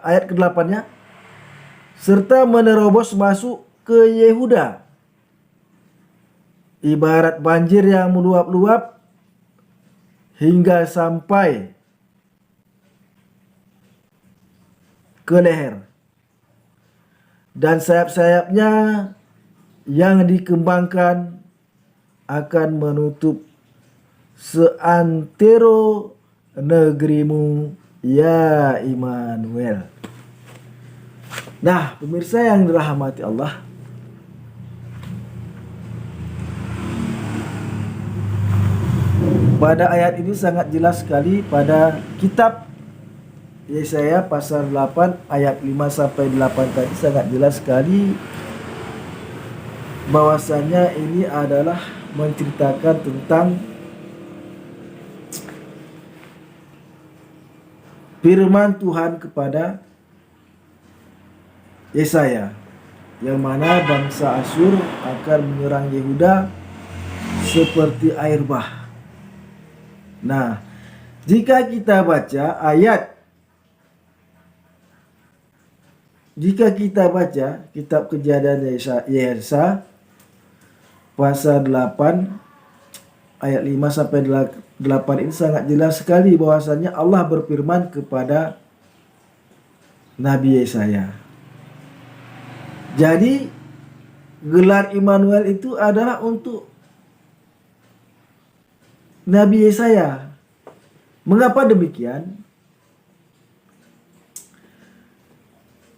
ayat ke-8-nya, serta menerobos masuk ke Yehuda, ibarat banjir yang meluap-luap hingga sampai ke leher, dan sayap-sayapnya yang dikembangkan akan menutup seantero negerimu, ya Immanuel. Nah, pemirsa yang dirahmati Allah, pada ayat ini sangat jelas sekali pada kitab Yesaya pasal 8 ayat 5 sampai 8 tadi sangat jelas sekali bahwasanya ini adalah menceritakan tentang firman Tuhan kepada Yesaya, yang mana bangsa Asyur akan menyerang Yehuda seperti air bah. Nah, jika kita baca kitab Kejadian Yesaya pasal 8 ayat 5 sampai 8 ini sangat jelas sekali bahwasannya Allah berfirman kepada Nabi Yesaya. Jadi gelar Immanuel itu adalah untuk Nabi Yesaya. Mengapa demikian?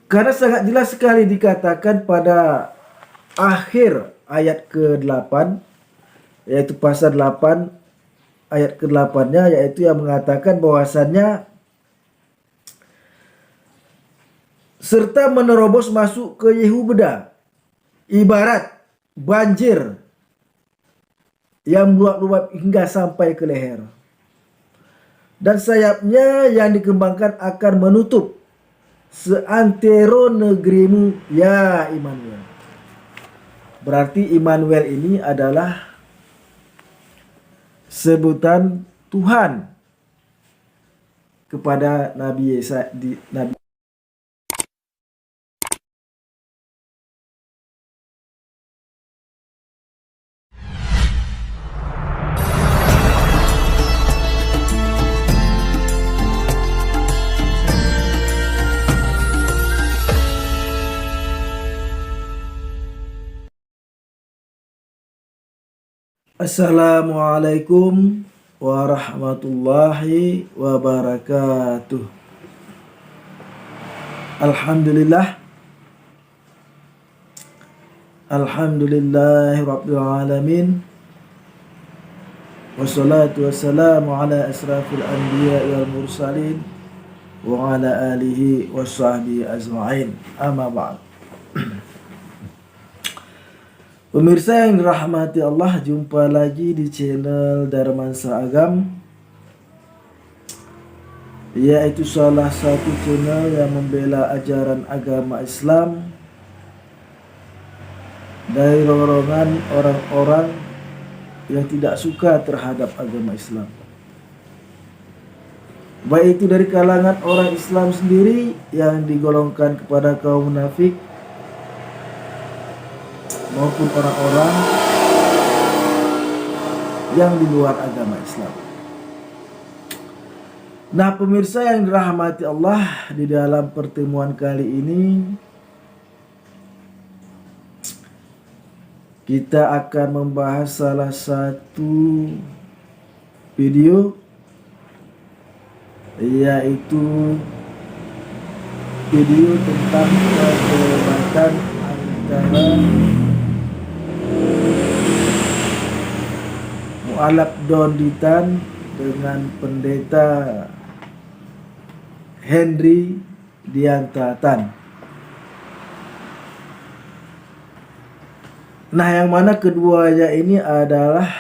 Karena sangat jelas sekali dikatakan pada akhir ayat ke-8, yaitu pasal 8 ayat ke-8-nya, yaitu yang mengatakan bahwasannya serta menerobos masuk ke Yehuda, ibarat banjir yang meluap-luap hingga sampai ke leher, dan sayapnya yang dikembangkan akan menutup seantero negerimu, ya Immanuel. Berarti Immanuel ini adalah sebutan Tuhan kepada Nabi Yesaya. Assalamualaikum warahmatullahi wabarakatuh. Alhamdulillahirabbil alamin. Wassalatu wassalamu ala asrafil anbiya wal mursalin wa ala alihi washabbihi ajma'in. Amma ba'd. Pemirsa yang dirahmati Allah, jumpa lagi di channel Darmansa Agam, yaitu salah satu channel yang membela ajaran agama Islam dari golongan orang-orang yang tidak suka terhadap agama Islam, baik itu dari kalangan orang Islam sendiri yang digolongkan kepada kaum munafik, maupun orang-orang yang di luar agama Islam. Nah, pemirsa yang dirahmati Allah, di dalam pertemuan kali ini kita akan membahas salah satu video, yaitu video tentang perdebatan antara Mu'alaf Donditan dengan pendeta Henry Diantatan. Nah, yang mana keduanya ini adalah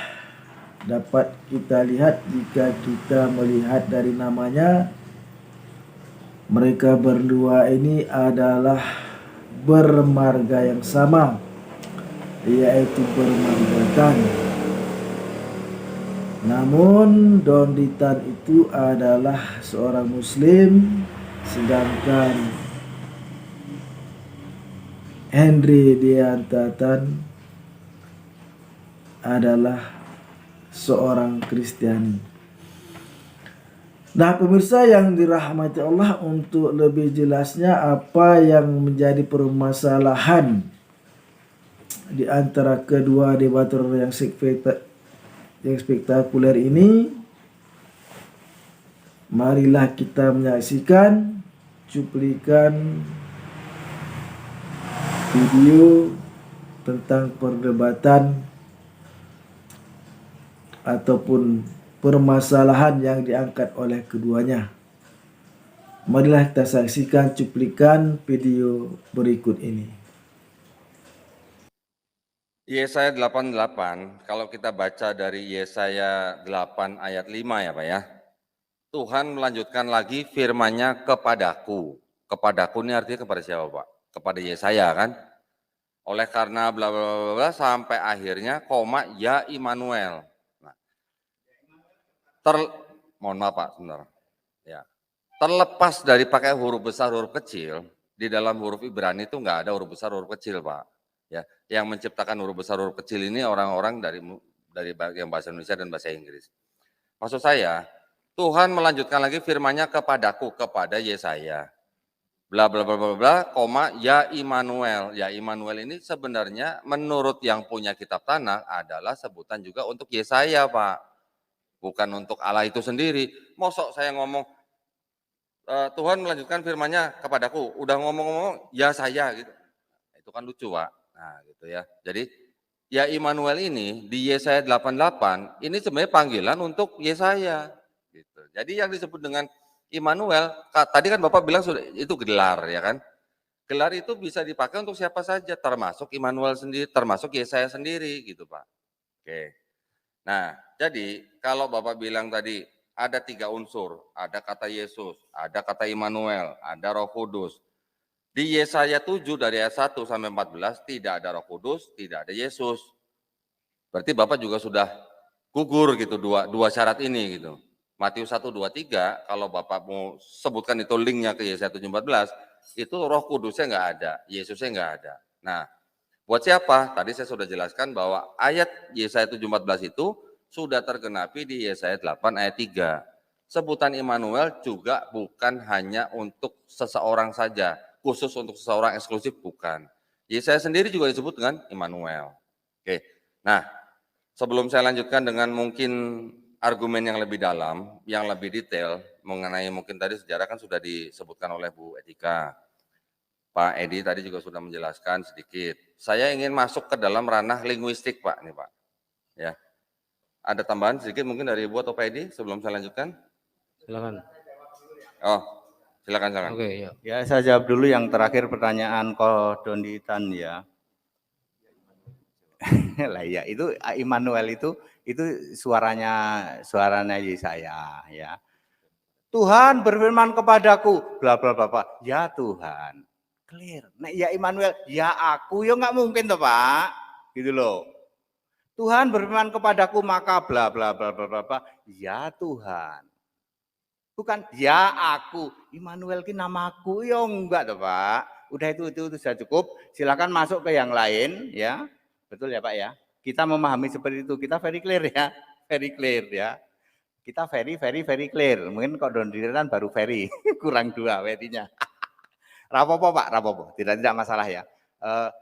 dapat kita lihat jika kita melihat dari namanya, mereka berdua ini adalah bermarga yang sama, yaitu bermargakan. Namun Donditan itu adalah seorang muslim, sedangkan Henry Diantatan adalah seorang Kristiani. Nah, pemirsa yang dirahmati Allah, untuk lebih jelasnya apa yang menjadi permasalahan di antara kedua debater yang spektakuler ini, marilah kita menyaksikan cuplikan video tentang perdebatan ataupun permasalahan yang diangkat oleh keduanya. Marilah kita saksikan cuplikan video berikut ini. Yesaya 88, kalau kita baca dari Yesaya 8 ayat 5 ya Pak ya. Tuhan melanjutkan lagi firman-Nya kepadaku. Kepadaku ini artinya kepada siapa Pak? Kepada Yesaya kan? Oleh karena bla bla bla bla sampai akhirnya koma ya Immanuel. Nah, mohon maaf Pak, sebentar. Ya. Terlepas dari pakai huruf besar huruf kecil, di dalam huruf Ibrani itu nggak ada huruf besar huruf kecil Pak. Ya, yang menciptakan huruf besar huruf kecil ini orang-orang dari yang bahasa Indonesia dan bahasa Inggris. Maksud saya, Tuhan melanjutkan lagi firman-Nya kepadaku, kepada Yesaya. Bla bla bla bla bla, koma ya Immanuel. Ya Immanuel ini sebenarnya menurut yang punya kitab Tanakh adalah sebutan juga untuk Yesaya Pak. Bukan untuk Allah itu sendiri. Mosok saya ngomong Tuhan melanjutkan firman-Nya kepadaku, udah ngomong-ngomong ya saya gitu. Itu kan lucu Pak. Nah gitu ya. Jadi ya Immanuel ini di Yesaya 88 ini sebenarnya panggilan untuk Yesaya gitu. Jadi yang disebut dengan Immanuel, tadi kan Bapak bilang sudah itu gelar ya kan. Gelar itu bisa dipakai untuk siapa saja, termasuk Immanuel sendiri, termasuk Yesaya sendiri gitu Pak. Oke. Nah, jadi kalau Bapak bilang tadi ada 3 unsur, ada kata Yesus, ada kata Immanuel, ada Roh Kudus. Di Yesaya 7 dari ayat 1 sampai 14 tidak ada Roh Kudus, tidak ada Yesus. Berarti Bapak juga sudah gugur gitu dua syarat ini gitu. Matius 1, 2, 3, kalau Bapak mau sebutkan itu linknya ke Yesaya 7, 14, itu Roh Kudusnya nggak ada, Yesusnya nggak ada. Nah, buat siapa? Tadi saya sudah jelaskan bahwa ayat Yesaya 7, 14 itu sudah tergenapi di Yesaya 8 ayat 3. Sebutan Immanuel juga bukan hanya untuk seseorang saja, khusus untuk seseorang eksklusif bukan. Yesaya sendiri juga disebut dengan Immanuel. Oke. Nah, sebelum saya lanjutkan dengan mungkin argumen yang lebih dalam, yang lebih detail mengenai mungkin tadi sejarah kan sudah disebutkan oleh Bu Etika. Pak Edi tadi juga sudah menjelaskan sedikit. Saya ingin masuk ke dalam ranah linguistik Pak, nih Pak. Ya, ada tambahan sedikit mungkin dari Ibu atau Pak Edi sebelum saya lanjutkan? Silakan. Oh, silakan. Oke, ya. Ya, saya jawab dulu yang terakhir pertanyaan Kodonitan ya. Lah ya, itu Immanuel itu suaranya Yesaya ya. Tuhan berfirman kepadaku, bla bla bla bla. Ya Tuhan. Clear. Nah, ya Immanuel, ya aku, ya nggak mungkin toh Pak. Gitu loh. Tuhan berfirman kepadaku maka bla bla bla bla bla. Ya Tuhan. Bukan ya aku, Immanuel ki namaku, ya enggak toh Pak. Udah itu sudah cukup. Silakan masuk ke yang lain ya. Betul ya Pak ya. Kita memahami seperti itu. Kita very clear ya. Very clear ya. Kita very clear. Mungkin kok Dondiriran baru very. Kurang 2 very-nya. Rapopo Pak, rapopo. Tidak masalah ya.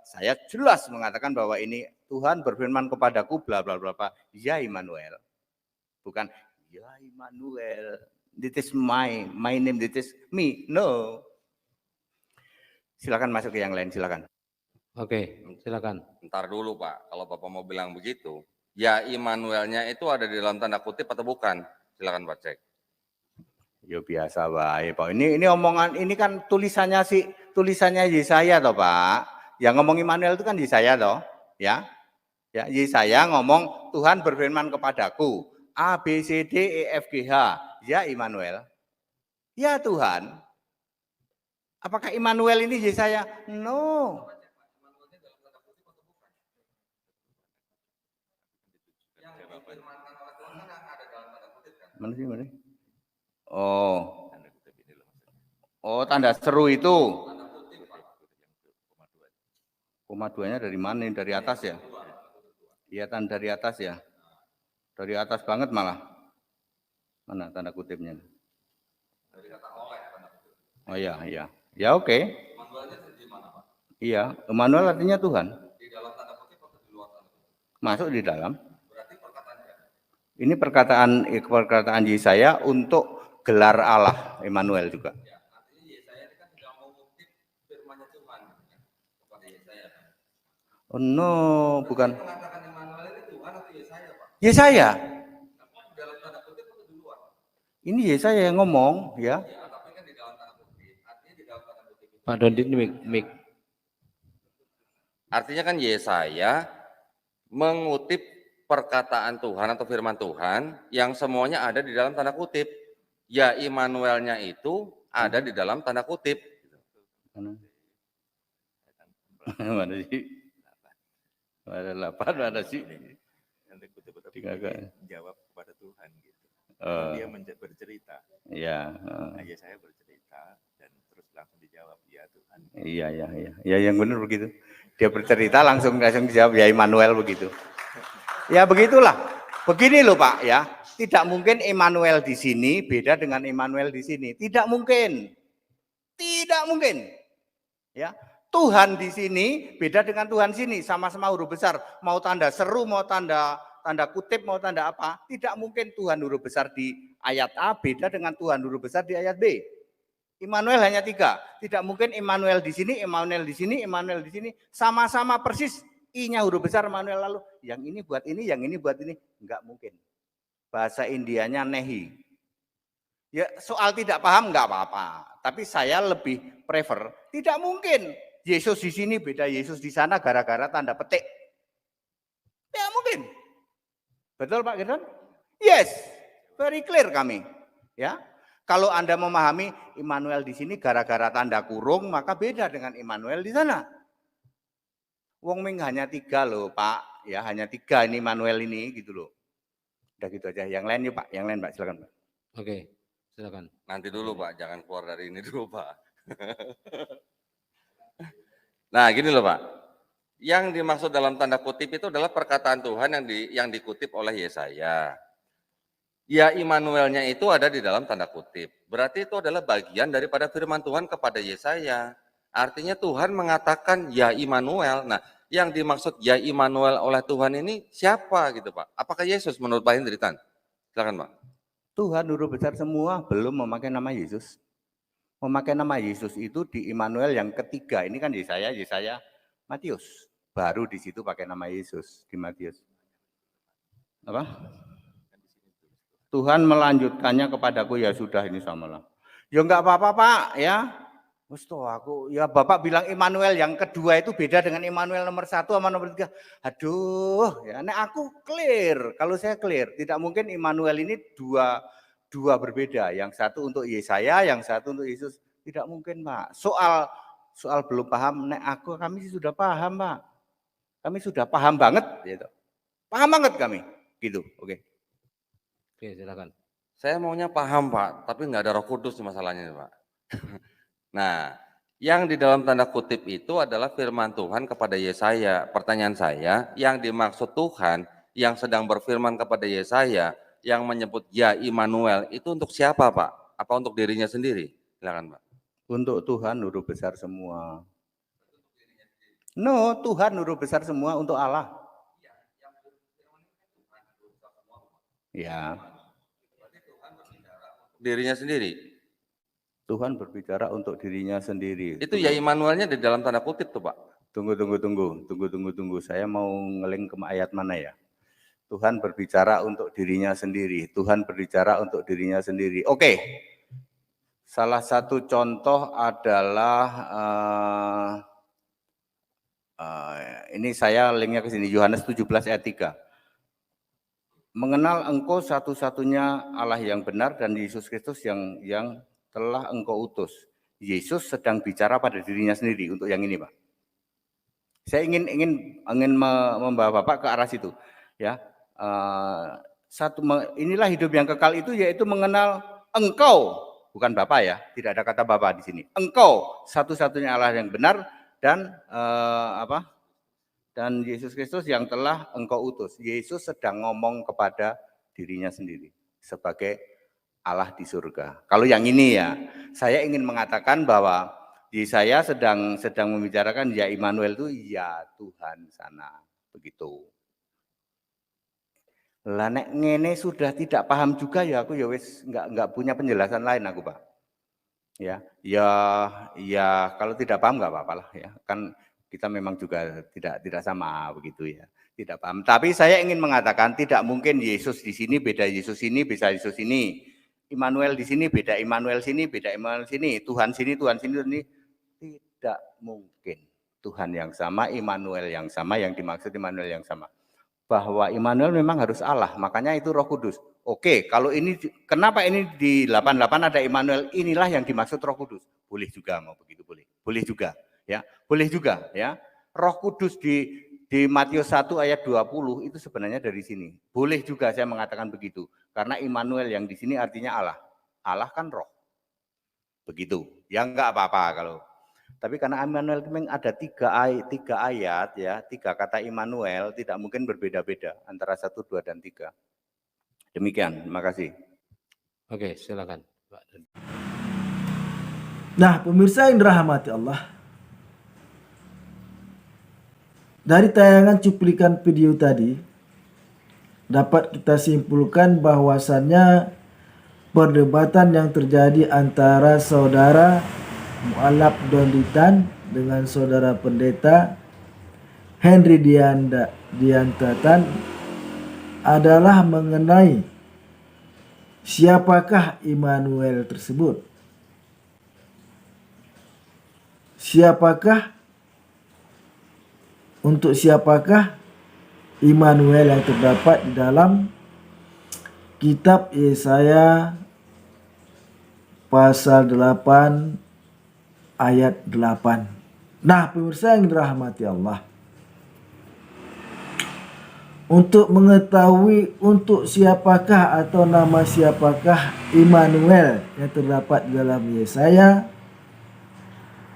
Saya jelas mengatakan bahwa ini Tuhan berfirman kepadaku bla bla bla. Ya Immanuel. Bukan ya Immanuel. This is my name, this is me. No. Silakan masuk ke yang lain, silakan. Oke, silakan. Ntar dulu Pak, kalau Bapak mau bilang begitu, ya Immanuelnya itu ada di dalam tanda kutip atau bukan? Silakan Pak cek. Ya biasa baik Pak. Ini omongan, ini kan tulisannya Yesaya toh Pak. Yang ngomong Immanuel itu kan Yesaya toh, ya. Ya, Yesaya ngomong Tuhan berfirman kepadaku, A B C D E F G H. Ya Immanuel. Ya Tuhan. Apakah Immanuel ini Yesaya? No. Mana sih? Oh. Oh, tanda seru itu. Koma 2-nya dari mana? Dari atas ya? Iya, tanda dari atas ya. Dari atas banget malah. Mana tanda kutipnya? Oh iya, iya. Ya oke. Iya, Immanuel artinya Tuhan. Masuk di dalam. Ini perkataan Yesaya untuk gelar Allah, Immanuel juga. Oh no, bukan. Yesaya. Ini Yesaya yang ngomong, ya. Pak Dodi ini mic. Artinya kan Yesaya mengutip perkataan Tuhan atau firman Tuhan yang semuanya ada di dalam tanda kutip. Ya Immanuelnya itu ada di dalam tanda kutip. Mana sih? Ada 8, ada sih. Jawab kepada Tuhan gitu. Dia bercerita. Iya. Aja saya bercerita dan terus langsung dijawab ya Tuhan. Iya. Ya yang benar begitu. Dia bercerita langsung dijawab ya Immanuel begitu. Ya begitulah. Begini loh Pak ya. Tidak mungkin Immanuel di sini beda dengan Immanuel di sini. Tidak mungkin. Tidak mungkin. Ya. Tuhan di sini beda dengan Tuhan sini, sama-sama huruf besar. Mau tanda seru, mau tanda kutip, mau tanda apa. Tidak mungkin Tuhan huruf besar di ayat A beda dengan Tuhan huruf besar di ayat B. Immanuel hanya 3. Tidak mungkin Immanuel di sini, Immanuel di sini, Immanuel di sini. Sama-sama persis. I-nya huruf besar, Immanuel lalu. Yang ini buat ini, yang ini buat ini. Enggak mungkin. Bahasa Indianya nehi. Ya soal tidak paham enggak apa-apa. Tapi saya lebih prefer, tidak mungkin. Yesus di sini beda Yesus di sana gara-gara tanda petik. Tidak mungkin. Betul Pak Gideon? Yes, very clear kami. Ya, kalau Anda memahami Immanuel di sini gara-gara tanda kurung, maka beda dengan Immanuel di sana. Wong Ming hanya 3 loh Pak, ya hanya 3 ini Immanuel ini gitu loh. Udah gitu aja. Yang lain yuk Pak, yang lain Pak silakan Pak. Oke, silakan. Nanti dulu Pak, jangan keluar dari ini dulu Pak. Nah gini loh Pak, yang dimaksud dalam tanda kutip itu adalah perkataan Tuhan yang dikutip oleh Yesaya. Ya Immanuelnya itu ada di dalam tanda kutip. Berarti itu adalah bagian daripada firman Tuhan kepada Yesaya. Artinya Tuhan mengatakan ya Immanuel. Nah yang dimaksud ya Immanuel oleh Tuhan ini siapa gitu Pak? Apakah Yesus menurut Pak Hendritan? Silakan Pak. Tuhan huruf besar semua belum memakai nama Yesus. Memakai nama Yesus itu di Immanuel yang ketiga. Ini kan Yesaya, Matius. Baru di situ pakai nama Yesus di Matius. Apa? Tuhan melanjutkannya kepadaku, ya sudah ini samalah. Ya enggak apa-apa Pak, ya. Aku ya Bapak bilang Immanuel yang kedua itu beda dengan Immanuel nomor 1 sama nomor 3. Aduh, ya nek aku clear. Kalau saya clear, tidak mungkin Immanuel ini dua berbeda. Yang satu untuk Yesaya, yang satu untuk Yesus. Tidak mungkin Pak. Soal belum paham, kami sih sudah paham Pak. Kami sudah paham banget gitu. Paham banget kami. Gitu, oke. Oke, silakan. Saya maunya paham Pak, tapi nggak ada Roh Kudus masalahnya Pak. Nah, yang di dalam tanda kutip itu adalah firman Tuhan kepada Yesaya. Pertanyaan saya, yang dimaksud Tuhan yang sedang berfirman kepada Yesaya, yang menyebut ya Immanuel, itu untuk siapa Pak? Apa untuk dirinya sendiri? Silakan Pak. Untuk Tuhan huruf besar semua. No, Tuhan huruf besar semua untuk Allah. Ya. Dirinya sendiri. Tuhan berbicara untuk dirinya sendiri. Itu ya Immanuelnya di dalam tanda kutip tuh Pak. Tunggu. Saya mau ngeling ke ayat mana ya? Tuhan berbicara untuk dirinya sendiri. Tuhan berbicara untuk dirinya sendiri. Oke. Salah satu contoh adalah ini saya linknya ke sini, Yohanes 17 ayat 3. Mengenal engkau satu-satunya Allah yang benar dan Yesus Kristus yang telah engkau utus. Yesus sedang bicara pada dirinya sendiri untuk yang ini, Pak. Saya ingin membawa Bapak ke arah situ, ya. Inilah hidup yang kekal itu yaitu mengenal engkau bukan Bapa ya, tidak ada kata Bapa di sini. Engkau satu-satunya Allah yang benar dan dan Yesus Kristus yang telah engkau utus. Yesus sedang ngomong kepada dirinya sendiri sebagai Allah di surga. Kalau yang ini ya, saya ingin mengatakan bahwa saya sedang membicarakan ya Immanuel itu ya Tuhan sana, begitu. Lah nek ngene sudah tidak paham juga ya aku ya wis enggak punya penjelasan lain aku, Pak. Ya kalau tidak paham enggak apa-apa lah ya. Kan kita memang juga tidak sama begitu ya. Tidak paham. Tapi saya ingin mengatakan tidak mungkin Yesus di sini beda Yesus ini, beda Yesus ini. Immanuel di sini beda Immanuel sini, beda Immanuel sini. Tuhan sini, Tuhan sini, ini tidak mungkin. Tuhan yang sama, Immanuel yang sama, yang dimaksud Immanuel yang sama. Bahwa Immanuel memang harus Allah, makanya itu Roh Kudus. Oke, kalau ini kenapa ini di 88 ada Immanuel, inilah yang dimaksud Roh Kudus. Boleh juga mau begitu, boleh juga ya. Boleh juga ya. Roh Kudus di Matius 1 ayat 20 itu sebenarnya dari sini. Boleh juga saya mengatakan begitu, karena Immanuel yang di sini artinya Allah. Allah kan roh. Begitu. Ya enggak apa-apa kalau. Tapi karena Immanuel memang ada tiga ayat ya, 3 kata Immanuel tidak mungkin berbeda-beda antara 1, 2 dan 3. Demikian, terima kasih. Oke, silakan Pak Dodi. Nah, pemirsa yang dirahmati Allah, dari tayangan cuplikan video tadi dapat kita simpulkan bahwasannya perdebatan yang terjadi antara saudara Mu'allaf Donditan dengan saudara pendeta Henry Diantatan adalah mengenai siapakah Immanuel tersebut. Untuk siapakah Immanuel yang terdapat di dalam kitab Yesaya pasal 8 ayat 8. Nah, pemirsa yang dirahmati Allah, untuk mengetahui untuk siapakah atau nama siapakah Immanuel yang terdapat di dalam Yesaya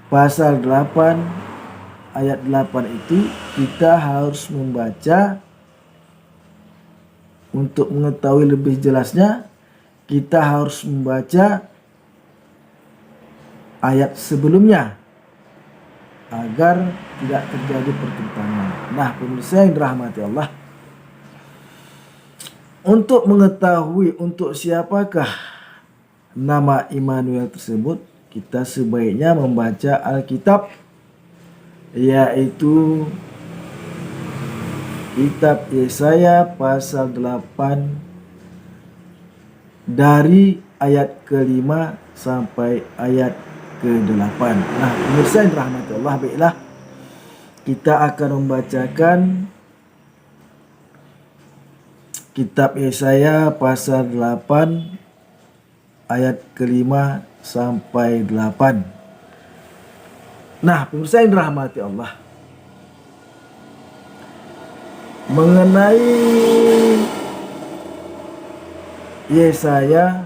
pasal 8 ayat 8 itu, kita harus membaca. Untuk mengetahui lebih jelasnya, kita harus membaca ayat sebelumnya agar tidak terjadi pertentangan. Nah, pemirsa yang dirahmati Allah, untuk mengetahui untuk siapakah nama Immanuel tersebut, kita sebaiknya membaca Alkitab, yaitu kitab Yesaya pasal 8 dari ayat ke-5 sampai ayat ke-8. Nah, pemirsa yang dirahmati Allah, baiklah, kita akan membacakan kitab Yesaya pasal 8 ayat ke-5 sampai 8. Nah, pemirsa yang dirahmati Allah, mengenai Yesaya,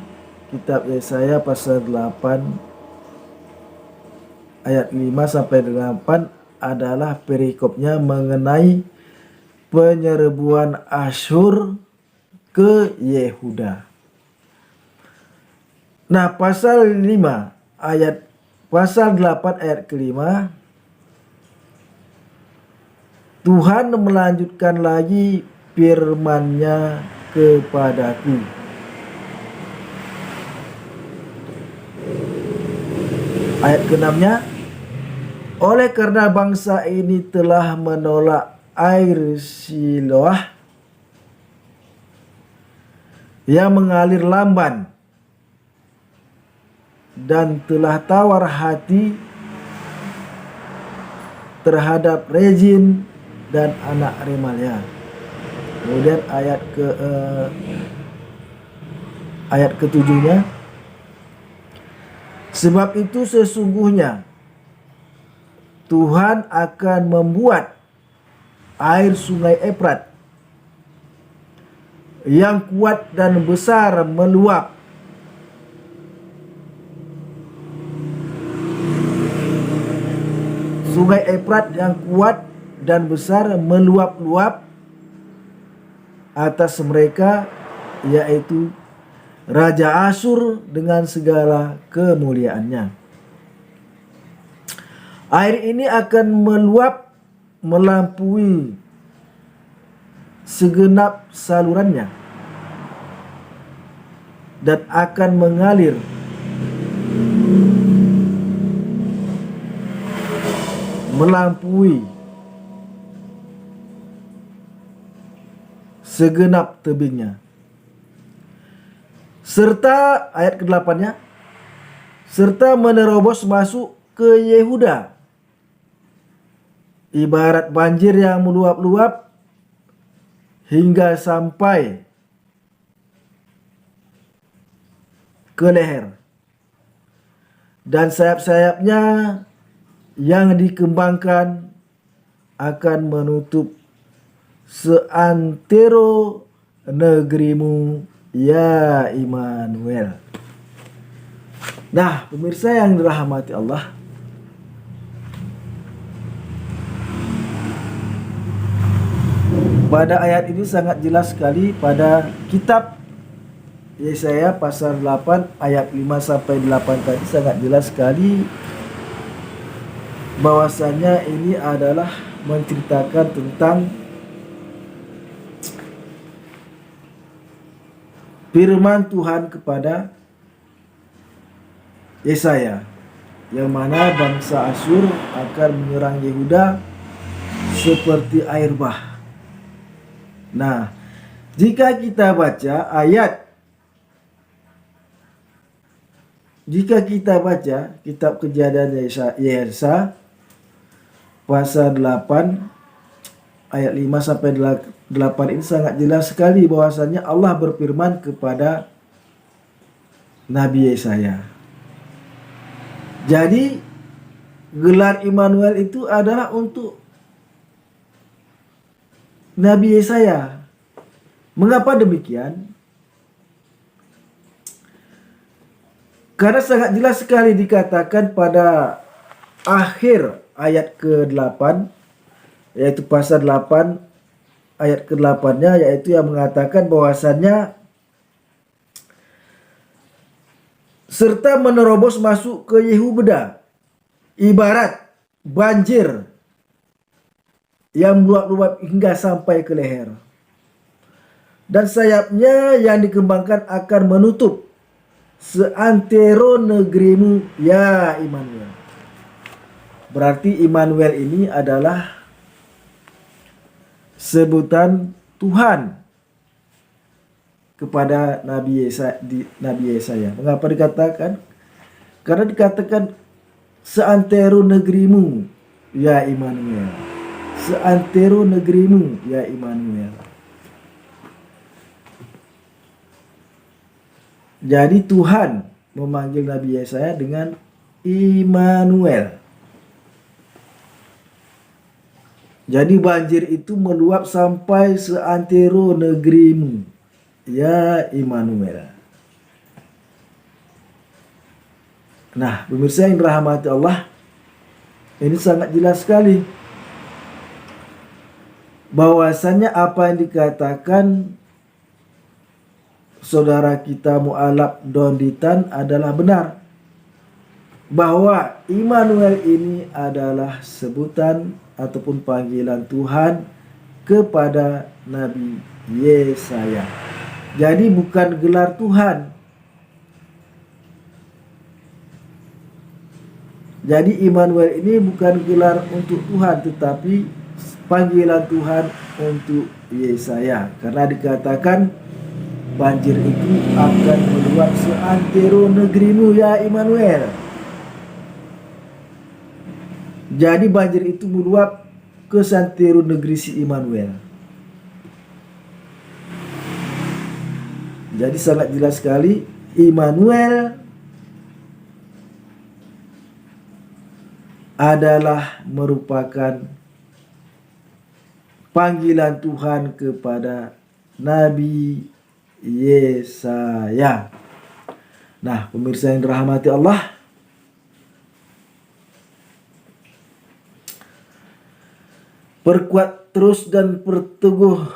kitab Yesaya pasal 8 ayat 5 sampai 8 adalah perikopnya mengenai penyerbuan Asyur ke Yehuda. Nah, pasal 8 ayat ke-5, Tuhan melanjutkan lagi firman-Nya kepadaku. Ayat ke-6-nya, oleh karena bangsa ini telah menolak air Siloah yang mengalir lamban dan telah tawar hati terhadap Rezin dan anak Remalia. Kemudian ayat ke-7-nya, sebab itu sesungguhnya Tuhan akan membuat air sungai Efrat yang kuat dan besar meluap Sungai Efrat yang kuat dan besar meluap-luap atas mereka, yaitu Raja Asyur dengan segala kemuliaannya. Air ini akan meluap melampaui segenap salurannya dan akan mengalir melampaui segenap tebingnya. Serta ayat ke-8-nya, serta menerobos masuk ke Yehuda, ibarat banjir yang meluap-luap hingga sampai ke leher, dan sayap-sayapnya yang dikembangkan akan menutup seantero negerimu, ya Immanuel. Nah, pemirsa yang dirahmati Allah, pada ayat ini sangat jelas sekali pada kitab Yesaya pasal 8 ayat 5 sampai 8 tadi sangat jelas sekali bahwasanya ini adalah menceritakan tentang firman Tuhan kepada Yesaya, yang mana bangsa Asyur akan menyerang Yehuda seperti air bah. Nah, jika kita baca kitab Kejadian Yesaya pasal 8 ayat 5 sampai 8 ini sangat jelas sekali bahwasanya Allah berfirman kepada Nabi Yesaya. Jadi gelar Immanuel itu adalah untuk Nabi Yesaya. Mengapa demikian? Karena sangat jelas sekali dikatakan pada akhir ayat ke-8, yaitu pasal 8 ayat ke-8-nya, yaitu yang mengatakan bahwasannya serta menerobos masuk ke Yehuda, ibarat banjir yang meluap-luap hingga sampai ke leher, dan sayapnya yang dikembangkan akan menutup seantero negerimu, ya Immanuel. Berarti Immanuel ini adalah sebutan Tuhan kepada Nabi Yesaya. Mengapa dikatakan? Karena dikatakan seantero negerimu, ya Immanuel. Seantero negerimu, ya Immanuel. Jadi Tuhan memanggil Nabi Yesaya dengan Immanuel. Jadi banjir itu meluap sampai seantero negerimu, ya Immanuel. Nah, pemirsa yang dirahmati Allah, ini sangat jelas sekali bahwasannya apa yang dikatakan saudara kita Mu'alab Donditan adalah benar, bahwa Immanuel ini adalah sebutan ataupun panggilan Tuhan kepada Nabi Yesaya. Jadi bukan gelar Tuhan. Jadi Immanuel ini bukan gelar untuk Tuhan, tetapi panggilan Tuhan untuk Yesaya. Karena dikatakan banjir itu akan meluap seantero negerimu, ya Immanuel. Jadi banjir itu meluap ke seantero negeri si Immanuel. Jadi sangat jelas sekali Immanuel adalah merupakan panggilan Tuhan kepada Nabi Yesaya. Nah, pemirsa yang dirahmati Allah, Perkuat terus dan perteguh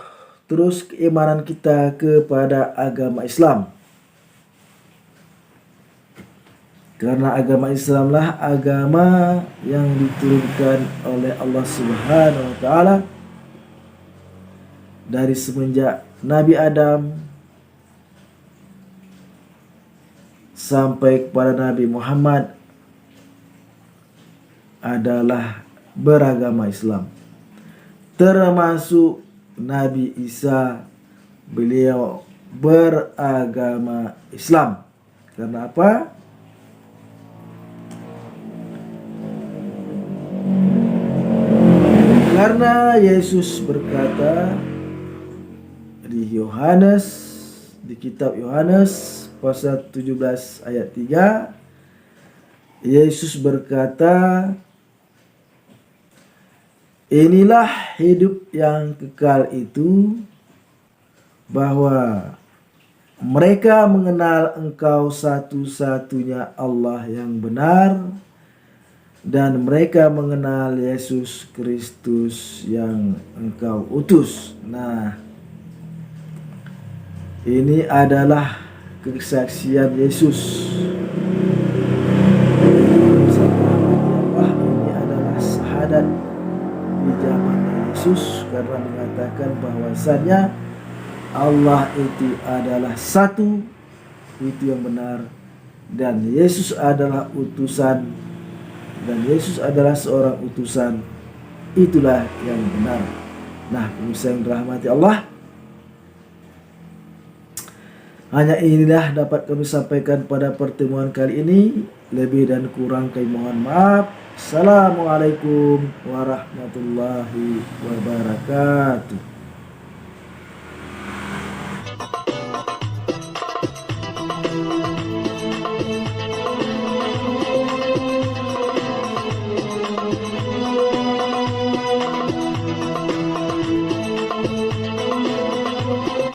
terus keimanan kita kepada agama Islam. Karena agama Islamlah agama yang diturunkan oleh Allah Subhanahu wa taala dari semenjak Nabi Adam sampai kepada Nabi Muhammad adalah beragama Islam. Termasuk Nabi Isa, beliau beragama Islam. Karena apa? Karena Yesus berkata di kitab Yohanes pasal 17 ayat 3, Yesus berkata, inilah hidup yang kekal itu, bahwa mereka mengenal Engkau satu-satunya Allah yang benar, dan mereka mengenal Yesus Kristus yang Engkau utus. Nah, ini adalah kesaksian Yesus. Ini adalah syahadat di zaman Yesus, karena mengatakan bahwasannya Allah itu adalah satu, itu yang benar, dan Yesus adalah utusan, dan Yesus adalah seorang utusan, itulah yang benar. Nah, pemirsa yang dirahmati Allah, hanya inilah dapat kami sampaikan pada pertemuan kali ini. Lebih dan kurang kami mohon maaf. Assalamualaikum warahmatullahi wabarakatuh.